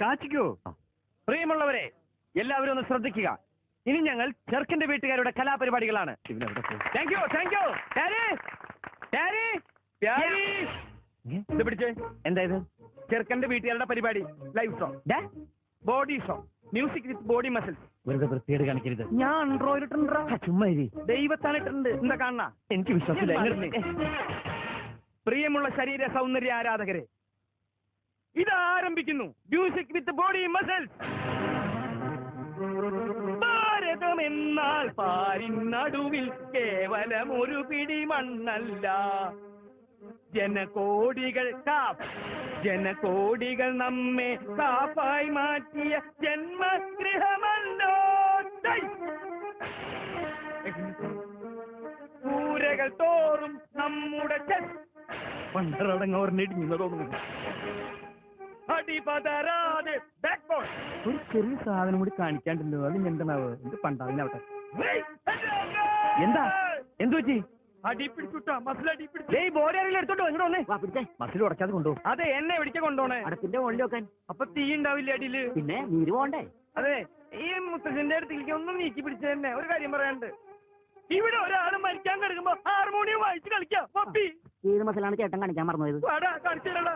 കാച്ചിക്കോ. പ്രിയമുള്ളവരെ, എല്ലാവരും ഒന്ന് ശ്രദ്ധിക്കുക. ഇനി ഞങ്ങൾ ചെറുക്കന്റെ വീട്ടുകാരുടെ കലാപരിപാടികളാണ്. Thank you, thank you. ഇത് പിടിച്ചേ. എന്താ ഇത്? ചെറുക്കന്റെ വീട്ടുകാരുടെ പരിപാടി. Live show, body show, music with body muscles. വെറുതെ വൃത്തിയേട് കാണിക്കരുത്. ഞാൻ അൺട്രോയിലിട്ടുണ്ടാ. ചുമ്മാ ദൈവത്താണിട്ടുണ്ട്. എന്താ കാണണ? എനിക്ക് വിശ്വാസമില്ല. പ്രിയമുള്ള ശരീര സൗന്ദര്യ ആരാധകരെ, ഇത് ആരംഭിക്കുന്നു മ്യൂസിക് വിത്ത് ബോഡി മസിൽസ്. ഭാരതമെന്നാൽ പാരിനടുവിൽ കേവലം ഒരു പിടി മണ്ണല്ല. ജനകോടികൾ നമ്മെ കാപ്പായി മാറ്റിയ ജന്മഗൃഹമല്ലോ. കൂരകൾ തോറും നമ്മുടെ പണ്ടടങ്ങോർന്നിടിഞ്ഞു തോന്നുന്നു. അടിപതരാതെ ഒരു ചെറിയ സാധനം കൂടി കാണിക്കാണ്ടല്ലോ. അത് എന്താണാവ്? എന്ത് പണ്ടാവിനാവട്ടെ. എന്താ എന്തു പറ്റി? അടി പിടിച്ചുട്ടാ. മസിൽ അടി പിടിച്ചു. ബോഡി ആരെങ്കിലും എടുത്തോട്ടോ. ഇങ്ങോട്ട് വന്നേ. മസിൽ ഉടക്കാതെ കൊണ്ടോ. അതെ, എന്നെ എവിടേക്ക് കൊണ്ടോണേ? അടുത്തിന്റെ മുകളിൽ വെക്കാൻ. അപ്പൊ തീ ഉണ്ടാവില്ല അടിയില്. പിന്നെ നീര് പോണ്ടേ? അതെ, ഈ മുത്തച്ഛന്റെ അടുത്തേക്ക് ഒന്നും നീക്കി പിടിച്ച തന്നെ. ഒരു കാര്യം പറയാനുണ്ട്. ഇവിടെ ഒരാൾ മരിക്കാൻ കിടക്കുമ്പോ ഹാർമോണിയം വായിച്ച് കളിക്കാം. ഏത് മസിലാണ് ചേട്ടൻ കാണിക്കാൻ മറന്നുപോയത്? കാണിച്ചില്ല.